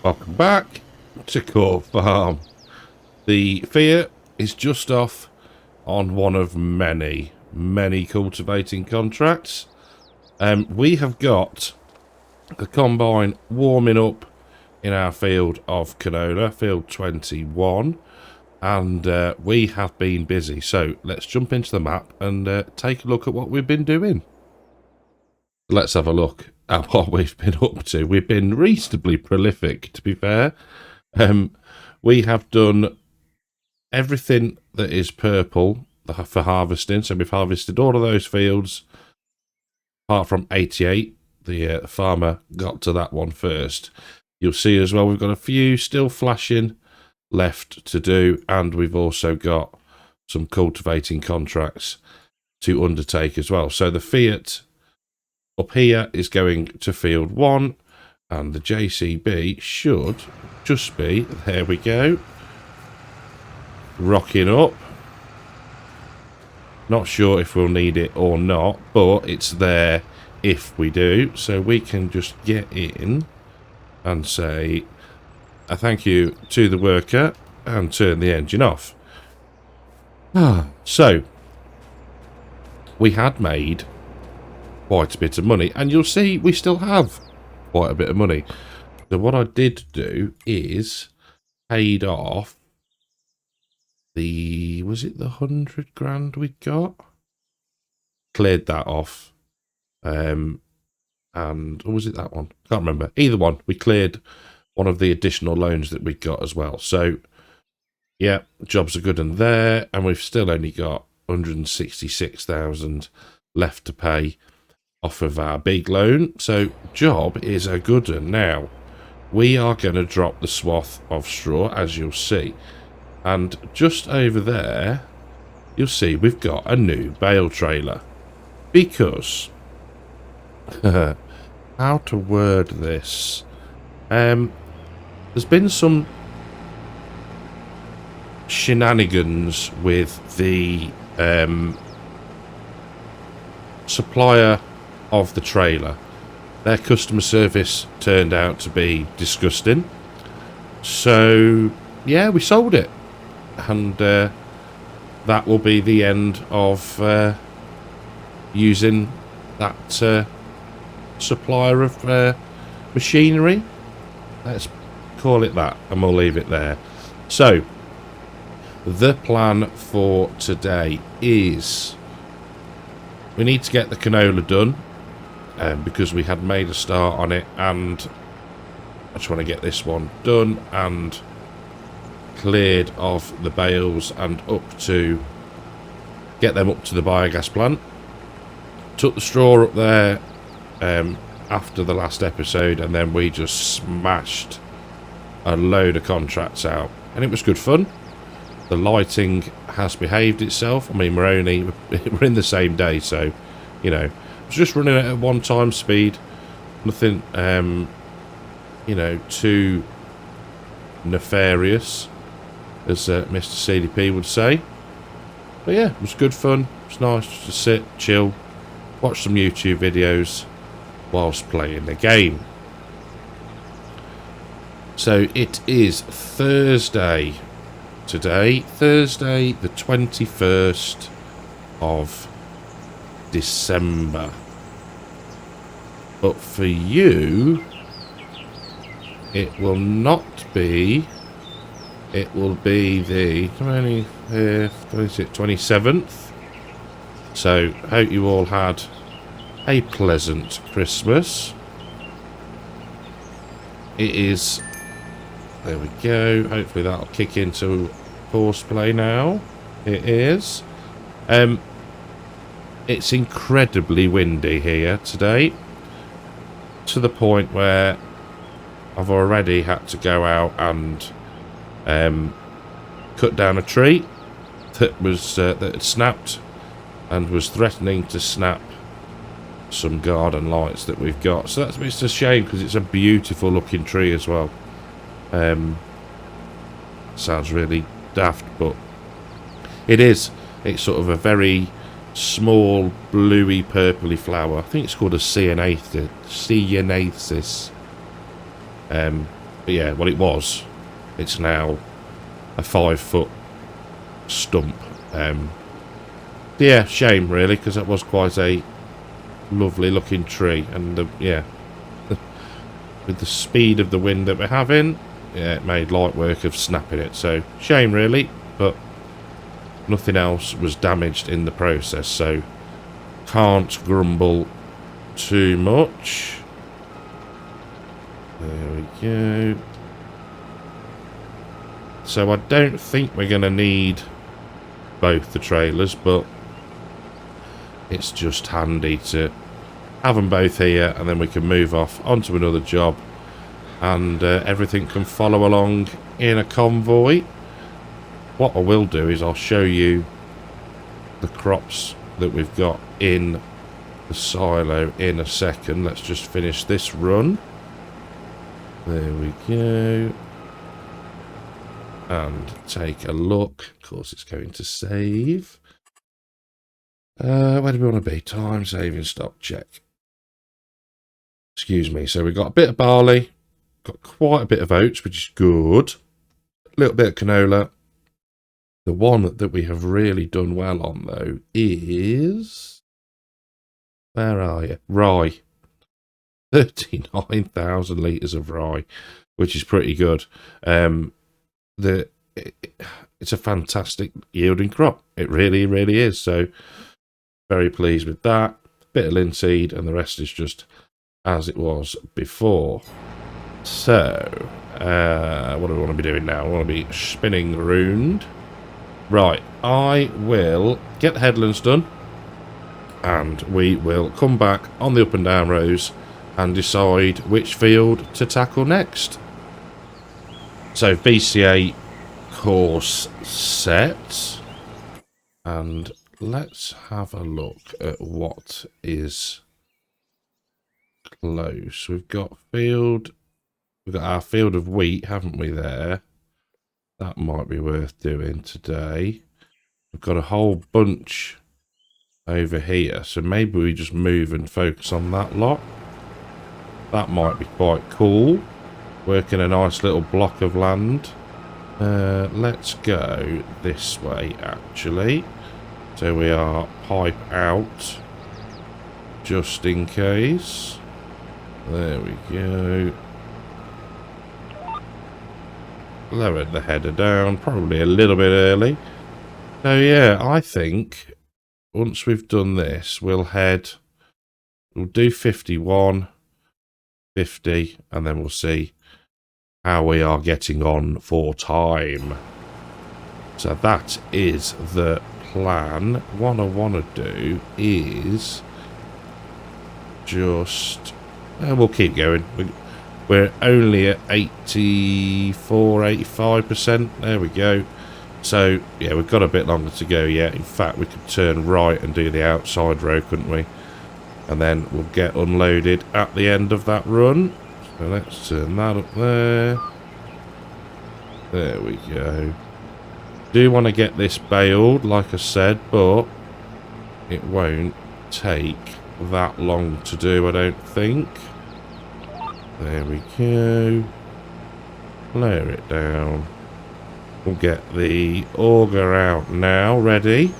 Welcome back to Core Farm. The Fiat is just off on one of many cultivating contracts. We have got the combine warming up in our field of canola, field 21, and we have been busy. So let's jump into the map and take a look at what we've been doing. Let's have a look at what we've been up to. We've been reasonably prolific, to be fair. We have done everything that is purple for harvesting. So we've harvested all of those fields, apart from 88. The farmer got to that one first. You'll see as well we've got a few still flashing left to do, and we've also got some cultivating contracts to undertake as well. So the Fiat up here is going to field 1, and the JCB should just be, there we go, rocking up. Not sure if we'll need it or not, but it's there if we do. So we can just get in and say a thank you to the worker and turn the engine off. So we had made quite a bit of money, and you'll see we still have quite a bit of money. So what I did do is paid off the, was it the 100 grand we got? Cleared that off. And, or was it that one? Can't remember. Either one. We cleared one of the additional loans that we got as well. So, yeah, jobs are good in there, and we've still only got 166,000 left to pay off of our big loan. So job is a good one. Now we are going to drop the swath of straw, as you'll see, and just over there you'll see we've got a new bale trailer, because how to word this, there's been some shenanigans with the supplier of the trailer. Their customer service turned out to be disgusting. So yeah, we sold it, and that will be the end of using that supplier of machinery. Let's call it that, and we'll leave it there. So the plan for today is we need to get the canola done, because we had made a start on it, and I just want to get this one done and cleared of the bales and up to get them up to the biogas plant. Took the straw up there after the last episode, and then we just smashed a load of contracts out, and it was good fun. The lighting has behaved itself. I mean, we're in the same day, so you know, it's just running at 1 time speed. Nothing you know, too nefarious, as Mr. CDP would say. But yeah, it was good fun. It's nice just to sit, chill, watch some YouTube videos whilst playing the game. So it is Thursday today, Thursday the 21st of December. But for you, it will not be, it will be the 27th. So hope you all had a pleasant Christmas. It is, there we go, hopefully that'll kick into horseplay now. It is. It's incredibly windy here today, to the point where I've already had to go out and cut down a tree that was that had snapped and was threatening to snap some garden lights that we've got. So it's a shame, because it's a beautiful looking tree as well. Sounds really daft, but it is. It's sort of a very small bluey purpley flower. I think it's called a ceanathus. But yeah, well, it was. It's now a 5-foot stump. Yeah, shame really, because that was quite a lovely looking tree, and yeah, with the speed of the wind that we're having, yeah, it made light work of snapping it. So shame really, but nothing else was damaged in the process, so can't grumble too much. There we go. So I don't think we're going to need both the trailers, but it's just handy to have them both here, and then we can move off onto another job, and everything can follow along in a convoy. What I will do is I'll show you the crops that we've got in the silo in a second. Let's just finish this run. There we go. And take a look. Of course, it's going to save. Where do we want to be? Time, saving, stop, check. Excuse me. So we've got a bit of barley. Got quite a bit of oats, which is good. A little bit of canola. The one that we have really done well on, though, is... Where are you? Rye. 39,000 litres of rye, which is pretty good. It's a fantastic yielding crop. It really, really is. So, very pleased with that. Bit of linseed, and the rest is just as it was before. So, what do we want to be doing now? I want to be spinning round. Right, I will get the headlands done, and we will come back on the up and down rows and decide which field to tackle next. So BCA course set, and let's have a look at what is close. We've got our field of wheat, haven't we, there? That might be worth doing today. We've got a whole bunch over here, so maybe we just move and focus on that lot. That might be quite cool. Working a nice little block of land. Let's go this way, actually. So we are pipe out, just in case. There we go. Lower the header down, probably a little bit early. So yeah, I think once we've done this, we'll do 51, 50, and then we'll see how we are getting on for time. So that is the plan. What I want to do is just... we'll keep going. We're only at 84, 85%. There we go. So, yeah, we've got a bit longer to go yet. In fact, we could turn right and do the outside row, couldn't we? And then we'll get unloaded at the end of that run. So let's turn that up there. There we go. Do want to get this baled, like I said, but it won't take that long to do, I don't think. There we go. Lower it down. We'll get the auger out now, ready.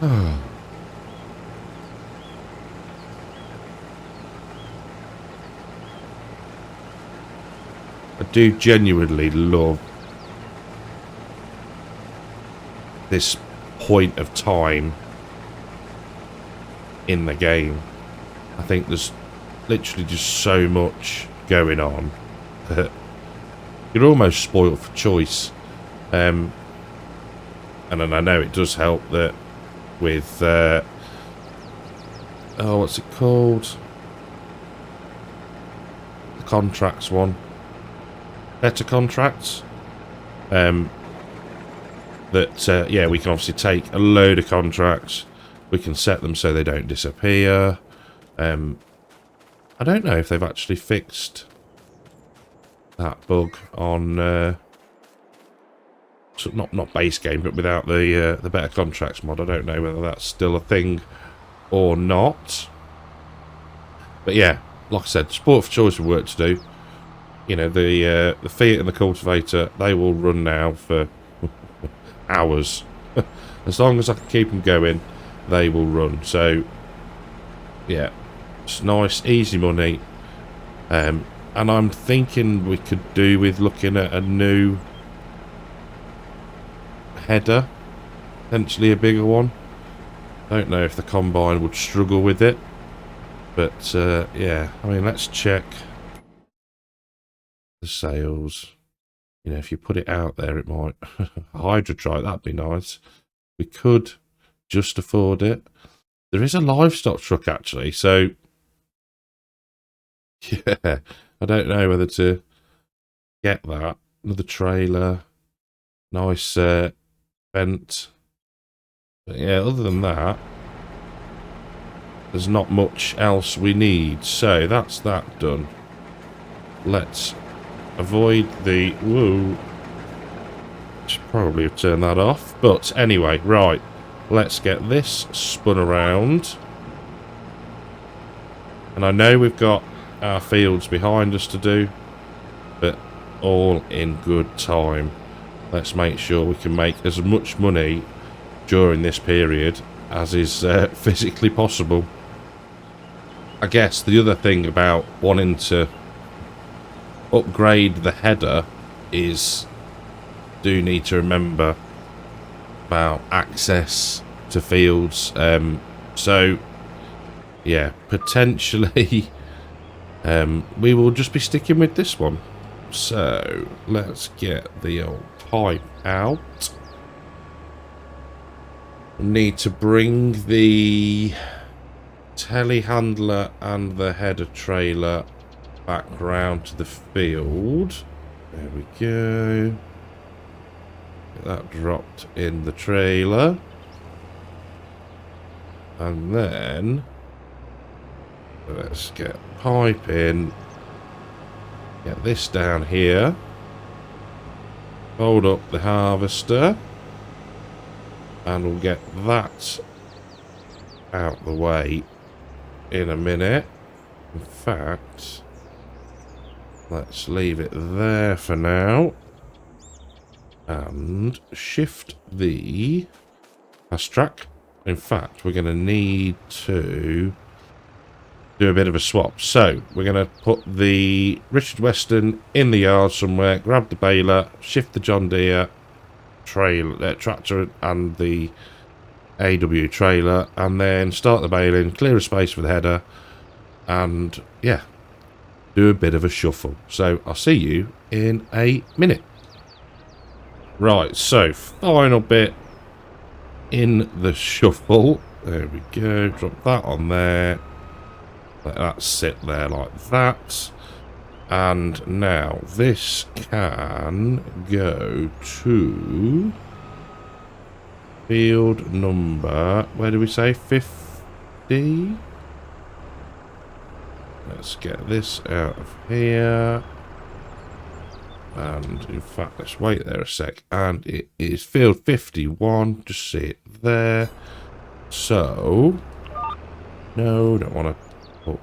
I do genuinely love this point of time in the game. I think there's literally just so much going on that you're almost spoiled for choice. And then I know it does help that with what's it called, the contracts one, better contracts, that yeah, we can obviously take a load of contracts, we can set them so they don't disappear. I don't know if they've actually fixed that bug on so not base game, but without the better contracts mod. I don't know whether that's still a thing or not. But yeah, like I said, sport for choice of work to do. You know, the Fiat and the cultivator, they will run now for hours. As long as I can keep them going, they will run. So, yeah, it's nice, easy money. And I'm thinking we could do with looking at a new header, potentially a bigger one. Don't know if the combine would struggle with it, but yeah, I mean, let's check the sales. You know, if you put it out there, it might. Hydrotrike, that'd be nice. We could just afford it. There is a livestock truck, actually, so yeah, I don't know whether to get that. Another trailer, nice vent. But yeah, other than that, there's not much else we need. So that's that done. Let's avoid the... Whoa. Should probably have turned that off. But anyway, right. Let's get this spun around. And I know we've got our fields behind us to do, but all in good time. Let's make sure we can make as much money during this period as is physically possible. I guess the other thing about wanting to upgrade the header is do need to remember about access to fields. So yeah, potentially we will just be sticking with this one. So let's get the old pipe out. Need to bring the telehandler and the header trailer back round to the field. There we go. Get that dropped in the trailer. And then let's get pipe in. Get this down here. Fold up the harvester. And we'll get that out the way in a minute. In fact, let's leave it there for now. And shift the fast track. In fact, we're going to need to do a bit of a swap. So, we're going to put the Richard Weston in the yard somewhere, grab the baler, shift the John Deere tractor and the AW trailer, and then start the baling, clear a space for the header, and yeah, do a bit of a shuffle. So I'll see you in a minute. Right, so final bit in the shuffle. There we go. Drop that on there. Let that sit there like that. And now this can go to field number, where do we say, 50? Let's get this out of here. And in fact, let's wait there a sec. And it is field 51. Just see it there. So, no, don't want to put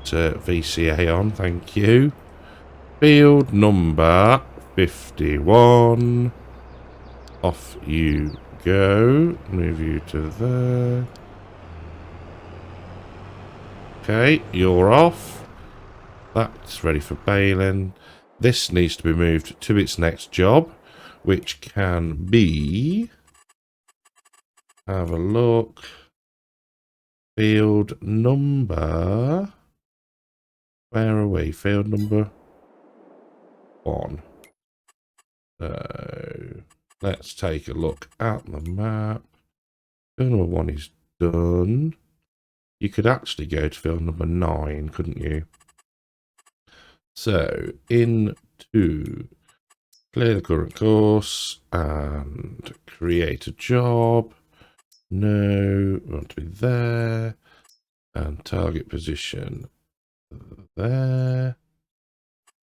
VCA on. Thank you. Field number 51. Off you go. Move you to there. Okay, you're off. That's ready for baling. This needs to be moved to its next job, which can be... Have a look. Field number... Where are we? Field number 1. So, let's take a look at the map. Field number 1 is done. You could actually go to field number 9, couldn't you? So, into clear the current course and create a job. No, we want to be there. And target position there.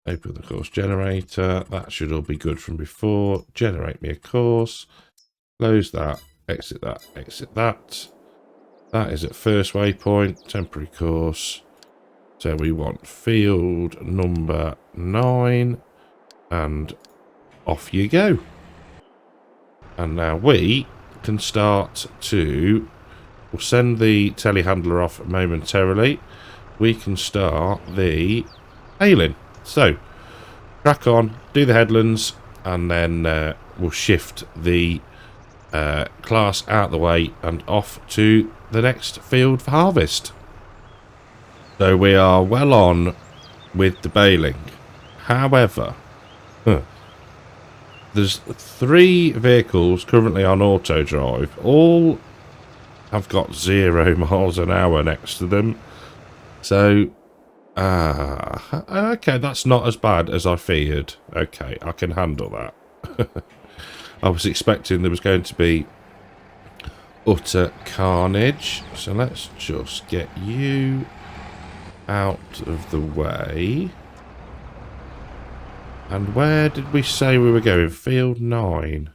Open the course generator. That should all be good from before. Generate me a course. Close that. Exit that. Exit that. That is at first waypoint. Temporary course. So we want field number 9, and off you go. And now we can start to... We'll send the telehandler off momentarily. We can start the hailing. So, crack on, do the headlands, and then we'll shift the class out the way and off to the next field for harvest. So we are well on with the baling. However, there's 3 vehicles currently on auto drive. All have got 0 miles an hour next to them. So, okay, that's not as bad as I feared. Okay, I can handle that. I was expecting there was going to be utter carnage. So let's just get you out of the way. And where did we say we were going? Field 9.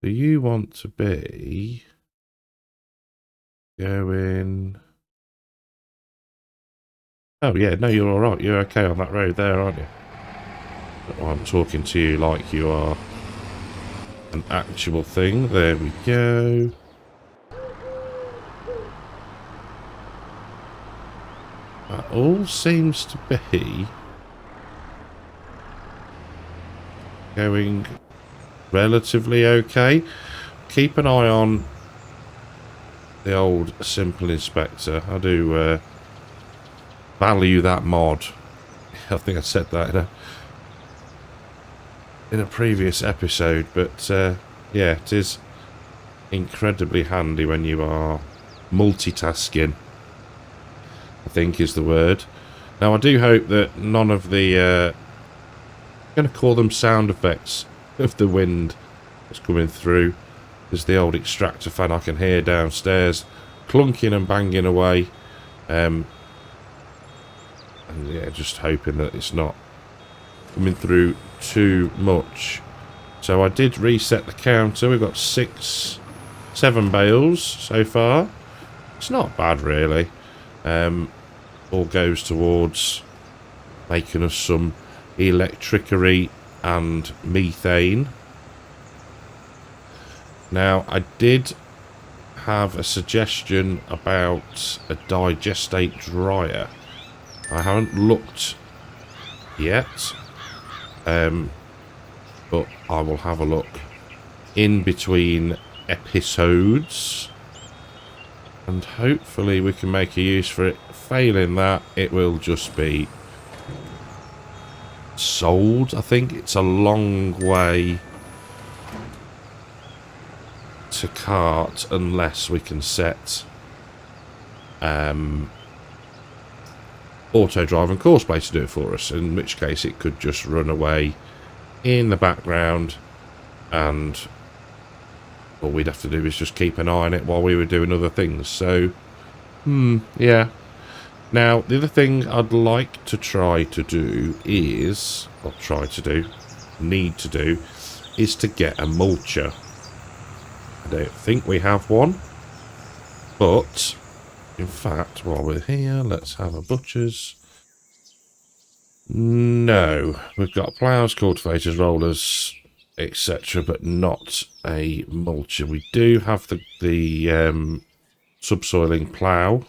Do you want to be going... Oh yeah, no, you're alright. You're okay on that road there, aren't you? I'm talking to you like you are an actual thing. There we go. That all seems to be going relatively okay. Keep an eye on the old simple inspector. I do value that mod. I think I said that in a previous episode, but yeah, it is incredibly handy when you are multitasking, I think is the word. Now I do hope that none of the I'm going to call them sound effects of the wind that's coming through. There's the old extractor fan I can hear downstairs clunking and banging away. And yeah, just hoping that it's not coming through too much. So I did reset the counter. We've got 7 bales so far. It's not bad really. All goes towards making us some electricity and methane. Now I did have a suggestion about a digestate dryer. I haven't looked yet, but I will have a look in between episodes and hopefully we can make a use for it. Failing that, it will just be sold. I think it's a long way to cart unless we can set auto drive and course play to do it for us, in which case it could just run away in the background and all we'd have to do is just keep an eye on it while we were doing other things. So yeah. Now the other thing I'd like to try to do is need to do is to get a mulcher. I don't think we have one, but in fact while we're here, let's have a butcher's. No, we've got ploughs, cultivators, rollers, etc., but not a mulcher. We do have the subsoiling plough,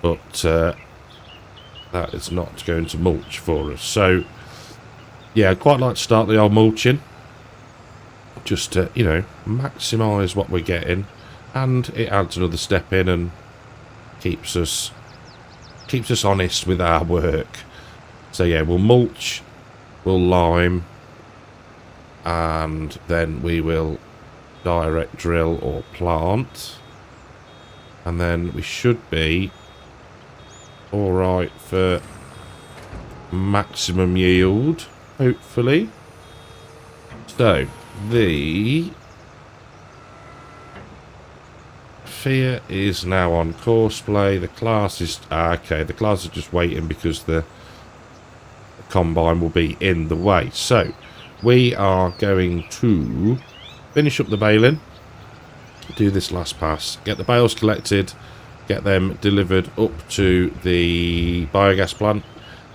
but that is not going to mulch for us. So yeah, I'd quite like to start the old mulching, just to, you know, maximise what we're getting, and it adds another step in and keeps us honest with our work. So yeah, we'll mulch, we'll lime, and then we will direct drill or plant, and then we should be alright for maximum yield, hopefully. So the Fear is now on course play. The class is okay, the class is just waiting because the combine will be in the way. So we are going to finish up the baling, do this last pass, get the bales collected, get them delivered up to the biogas plant,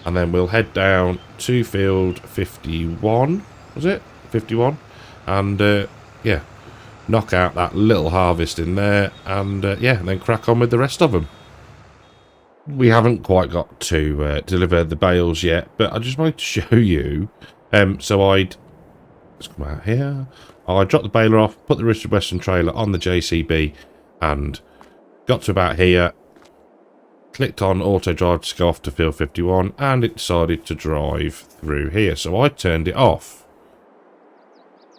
and then we'll head down to field 51, was it? 51? And, yeah, knock out that little harvest in there, and, yeah, and then crack on with the rest of them. We haven't quite got to deliver the bales yet, but I just wanted to show you. So let's come out here. I dropped the baler off, put the Richard Western trailer on the JCB, and got to about here. Clicked on auto drive to go off to field 51, and it decided to drive through here. So I turned it off,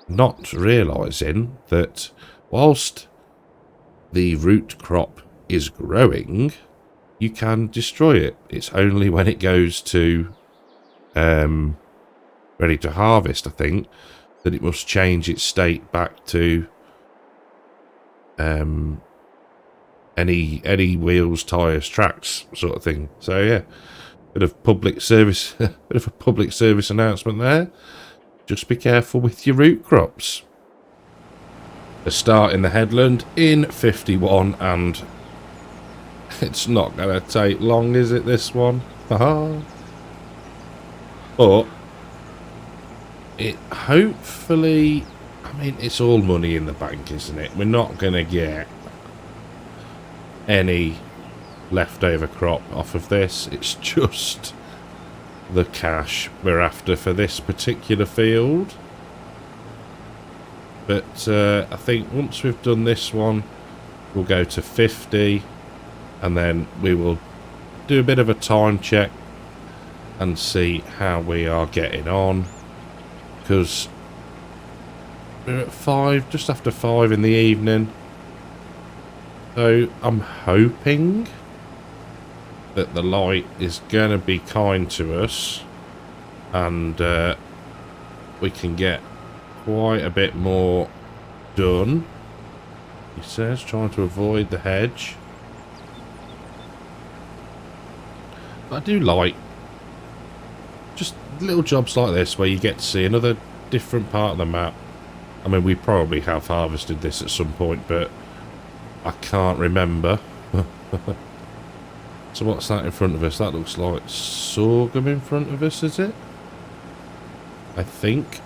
not realising that whilst the root crop is growing, you can destroy it. It's only when it goes to ready to harvest, I think, that it must change its state back to any wheels, tyres, tracks sort of thing. So yeah, bit of public service, bit of a public service announcement there. Just be careful with your root crops. A start in the headland in 51, and it's not going to take long, is it, this one? Haha. But it hopefully, I mean, it's all money in the bank, isn't it? We're not going to get any leftover crop off of this. It's just the cash we're after for this particular field. But I think once we've done this one, we'll go to 50, and then we will do a bit of a time check and see how we are getting on, because we're at 5, just after 5 in the evening. So I'm hoping that the light is going to be kind to us, and we can get quite a bit more done. He says, trying to avoid the hedge. But I do like just little jobs like this where you get to see another different part of the map. I mean, we probably have harvested this at some point, but I can't remember. So what's that in front of us? That looks like sorghum in front of us, is it? I think.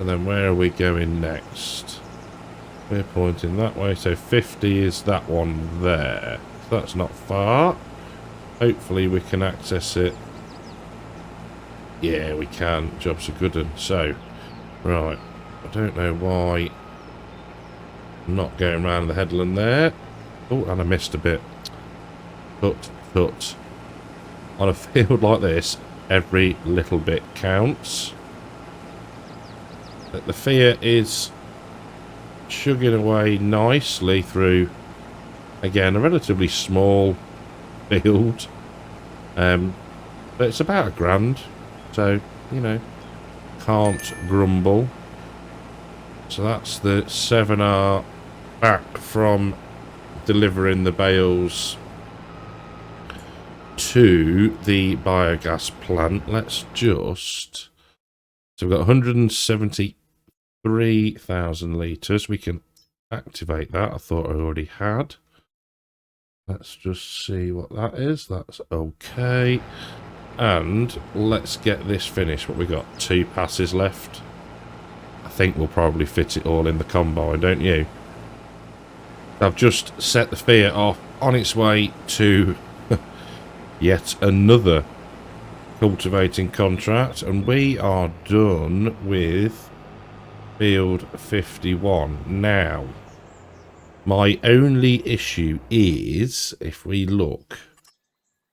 And then where are we going next? We're pointing that way, so 50 is that one there. So that's not far. Hopefully we can access it. Yeah, we can. Job's a good one. So, right. I don't know why I'm not going around the headland there. Oh, and I missed a bit. But on a field like this, every little bit counts. The Fiat is chugging away nicely through, again, a relatively small field. But it's about £1,000, so, you know, can't grumble. So that's the 7R back from delivering the bales to the biogas plant. Let's just... So we've got 173,000 litres. We can activate that. I thought I already had. Let's just see what that is. That's okay. And let's get this finished. What we got? 2 passes left. I think we'll probably fit it all in the combine, don't you? I've just set the Fiat off on its way to yet another cultivating contract, and we are done with field 51. Now, my only issue is, if we look,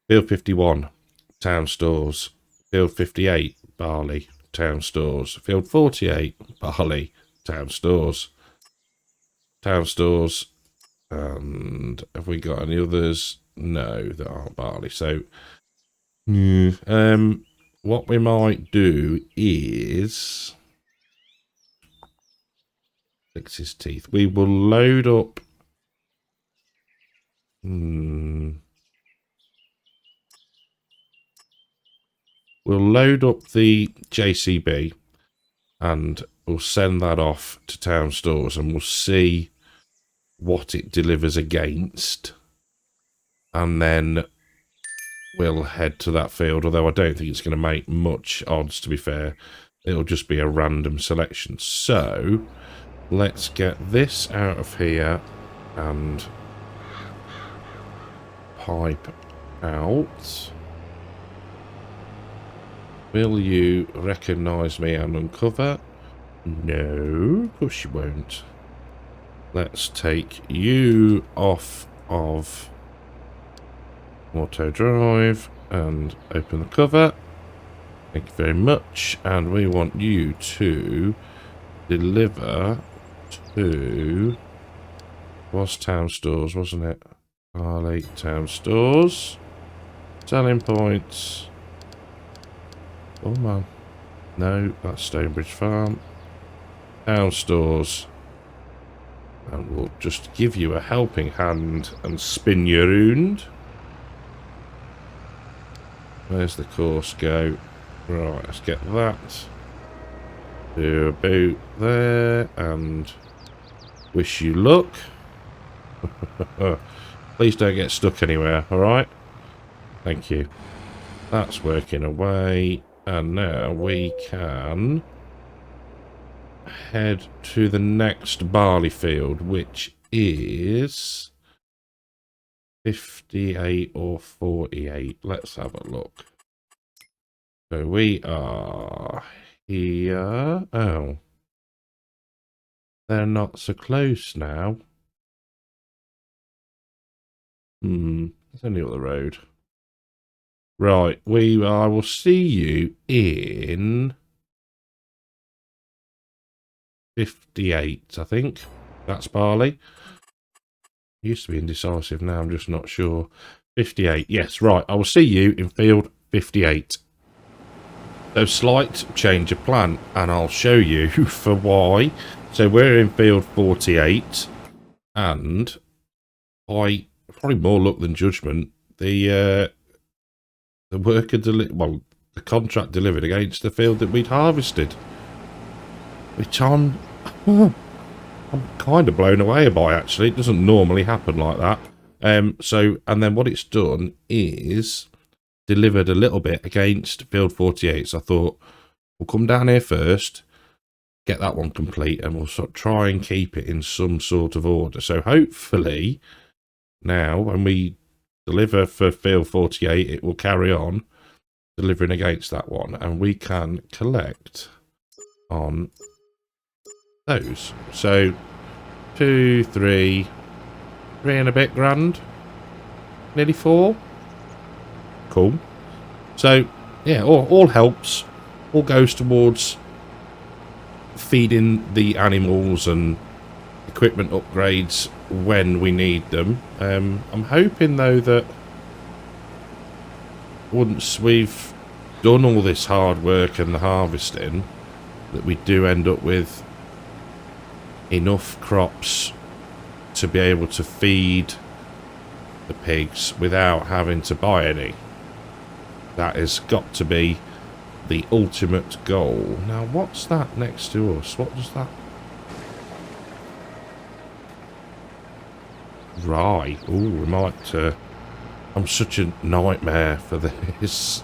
field 51, town stores, field 58, barley, town stores, field 48, barley, town stores, and have we got any others? No, that aren't barley. So what we might do is fix his teeth. We will load up. We'll load up the JCB and we'll send that off to town stores, and we'll see what it delivers against, and then we'll head to that field, although I don't think it's going to make much odds, to be fair. It'll just be a random selection. So let's get this out of here and pipe out. Will you recognise me and uncover? No, of course you won't. Let's take you off of auto drive and open the cover. Thank you very much. And we want you to deliver to... was town stores, wasn't it? Harley town stores. Selling points. Oh man. No, that's Stonebridge Farm. Town stores. And we'll just give you a helping hand and spin you around. Where's the course go? Right, let's get that. Do about there and wish you luck. Please don't get stuck anywhere, alright? Thank you. That's working away. And now we can head to the next barley field, which is 58 or 48. Let's have a look. So we are here. Oh. They're not so close now. It's only up the road. Right, I will see you in 58, I think. That's barley. Used to be indecisive, now I'm just not sure. 58, yes, right. I will see you in field 58. So slight change of plan, and I'll show you for why. So we're in field 48, and by probably more luck than judgment, the worker the contract delivered against the field that we'd harvested, which I'm kind of blown away by, actually. It doesn't normally happen like that. And then what it's done is delivered a little bit against field 48. So I thought, we'll come down here first, get that one complete, and we'll try and keep it in some sort of order. So hopefully now when we deliver for field 48, it will carry on delivering against that one, and we can collect on those. So 2, 3 and a bit grand, nearly 4. Cool. So yeah, all helps, all goes towards feeding the animals and equipment upgrades when we need them. I'm hoping though that once we've done all this hard work and the harvesting, that we do end up with enough crops to be able to feed the pigs without having to buy any. That has got to be the ultimate goal. Now what's that next to us? What does that... Right. Ooh, we might... I'm such a nightmare for this.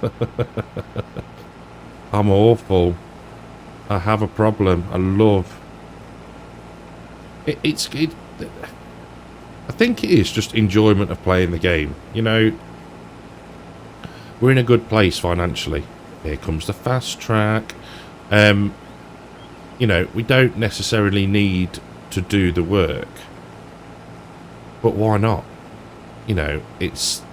I'm awful. I have a problem. I love... I think it is just enjoyment of playing the game. You know, we're in a good place financially. Here comes the fast track. You know, we don't necessarily need to do the work. But why not? You know, it's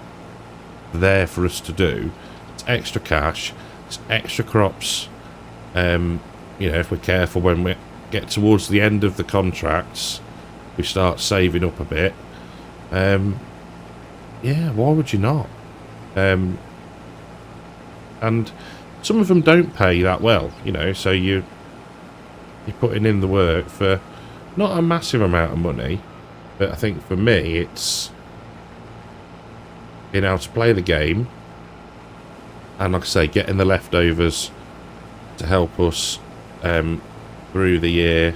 there for us to do. It's extra cash. It's extra crops. You know, if we're careful when we get towards the end of the contracts, we start saving up a bit. Yeah, why would you not? And some of them don't pay that well, you know, so you're putting in the work for not a massive amount of money, but I think for me it's being able to play the game, and like I say, getting the leftovers to help us through the year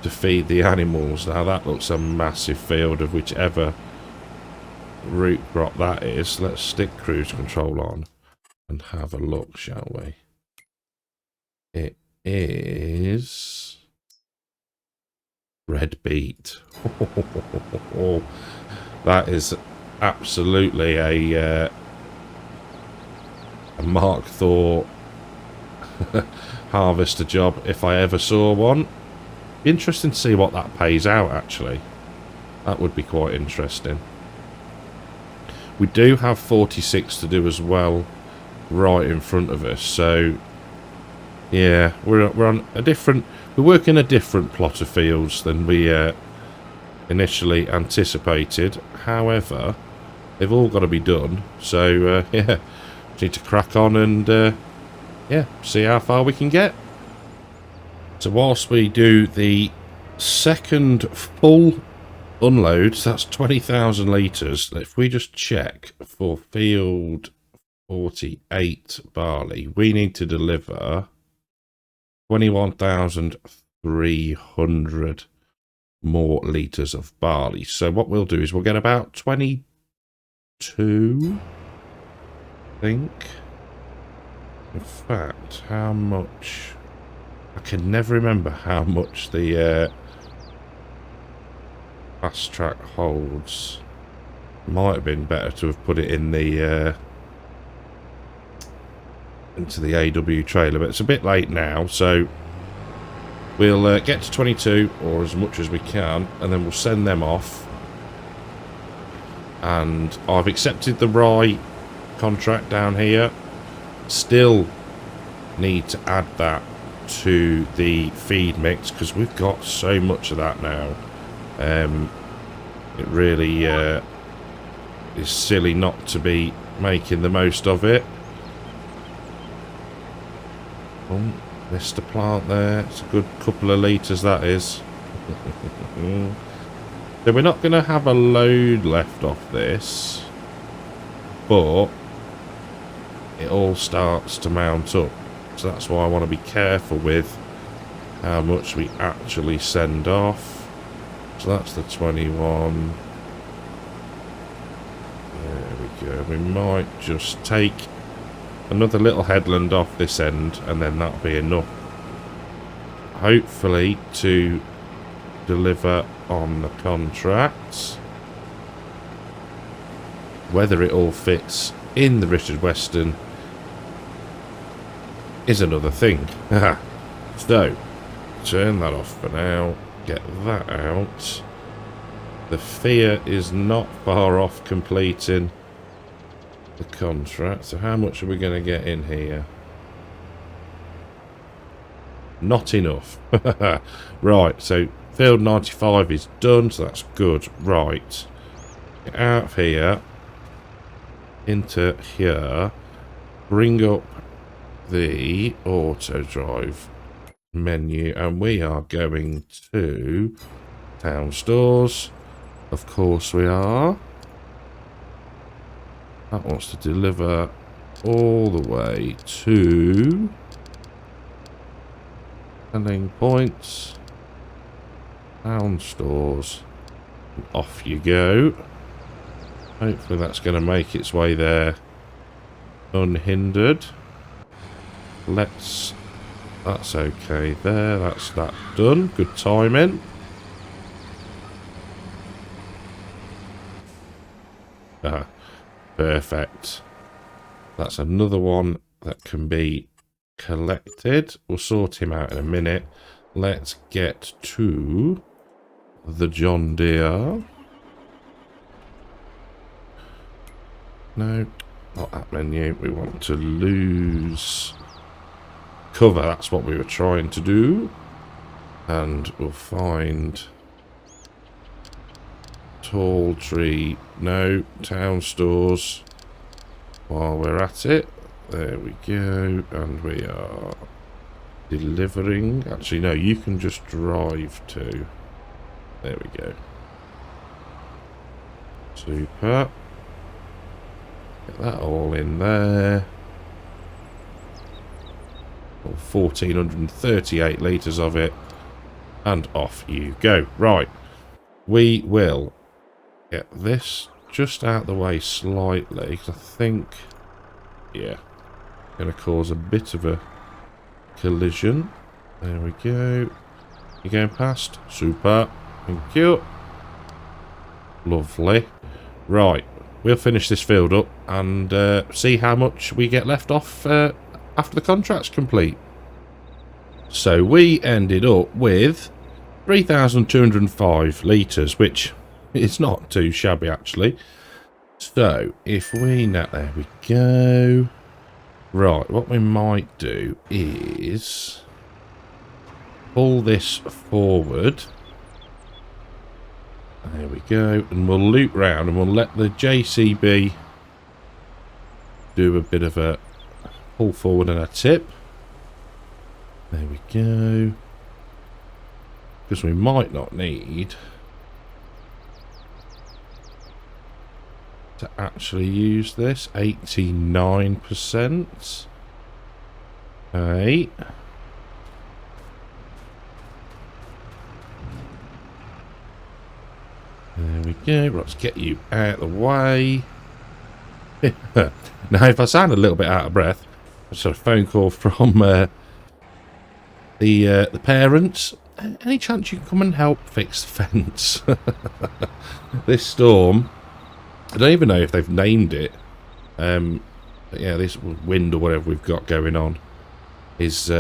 to feed the animals. Now that looks a massive field of whichever root crop that is. Let's stick cruise control on and have a look, shall we? It is red beet. That is absolutely a Mark Thor harvester job if I ever saw one. Be interesting to see what that pays out, actually. That would be quite interesting. We do have 46 to do as well right in front of us, so yeah, we're on a different, we're working a different plot of fields than we initially anticipated. However, they've all got to be done, so yeah, we need to crack on and yeah, see how far we can get. So whilst we do the second full unload, so that's 20,000 litres. If we just check for field 48 barley, we need to deliver 21,300 more litres of barley. So what we'll do is we'll get about 22, I think. In fact, how much? I can never remember how much the fast track holds. Might have been better to have put it in the into the AW trailer, but it's a bit late now, so we'll get to 22 or as much as we can, and then we'll send them off. And I've accepted the rye contract down here. Still need to add that to the feed mix because we've got so much of that now. It really is silly not to be making the most of it. Oh, missed a plant there. It's a good couple of litres, that is. So we're not going to have a load left off this, but it all starts to mount up. So that's why I want to be careful with how much we actually send off. So that's the 21. There we go. We might just take another little headland off this end, and then that'll be enough, hopefully, to deliver on the contracts. Whether it all fits in the Richard Weston is another thing. So, turn that off for now. Get that out. The Fiat is not far off completing the contract. So how much are we going to get in here? Not enough. Right, so field 95 is done, so that's good. Right, get out of here into here, bring up the auto drive menu, and we are going to town stores. Of course we are. That wants to deliver all the way to selling points, town stores, and off you go. Hopefully that's going to make its way there unhindered. That's okay there, that's that done. Good timing. Perfect. That's another one that can be collected. We'll sort him out in a minute. Let's get to the John Deere. No, not that menu. We want to lose cover. That's what we were trying to do. And we'll find tall tree. No, town stores while we're at it. There we go. And we are delivering. Actually, no, you can just drive to. There we go. Super. Get that all in there. 1,438 litres of it. And off you go. Right. We will get this just out the way slightly, because I think, yeah, going to cause a bit of a collision. There we go. You going past? Super. Thank you. Lovely. Right. We'll finish this field up and see how much we get left off after the contract's complete. So we ended up with 3,205 litres, which is not too shabby actually. So if we now, there we go. Right, what we might do is pull this forward. There we go, and we'll loop round and we'll let the JCB do a bit of a pull forward and a tip. There we go. Because we might not need to actually use this. 89%. Okay. There we go. Let's get you out of the way. Now, if I sound a little bit out of breath, I just had a phone call from the parents. Any chance you can come and help fix the fence? This storm, I don't even know if they've named it. But yeah, this wind or whatever we've got going on is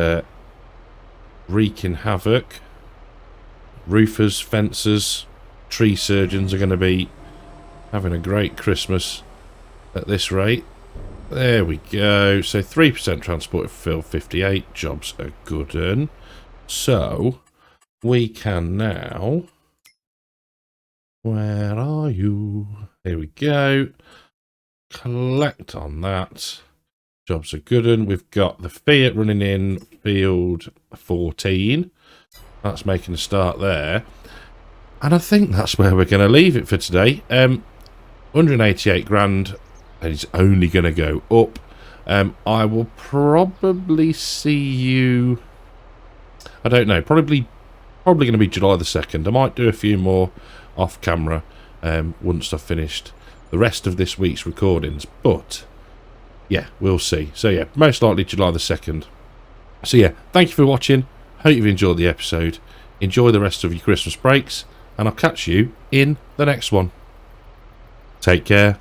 wreaking havoc. Roofers, fencers, tree surgeons are going to be having a great Christmas at this rate. There we go. So 3% transport fill, 58 jobs are good. And so we can now, where are you? Here we go. Collect on that. Jobs are good. And we've got the Fiat running in field 14. That's making a start there. And I think that's where we're going to leave it for today. 188 grand, and it's only going to go up. I will probably see you, I don't know, probably going to be July the 2nd. I might do a few more off camera once I've finished the rest of this week's recordings. But, yeah, we'll see. So, yeah, most likely July the 2nd. So, yeah, thank you for watching. Hope you've enjoyed the episode. Enjoy the rest of your Christmas breaks. And I'll catch you in the next one. Take care.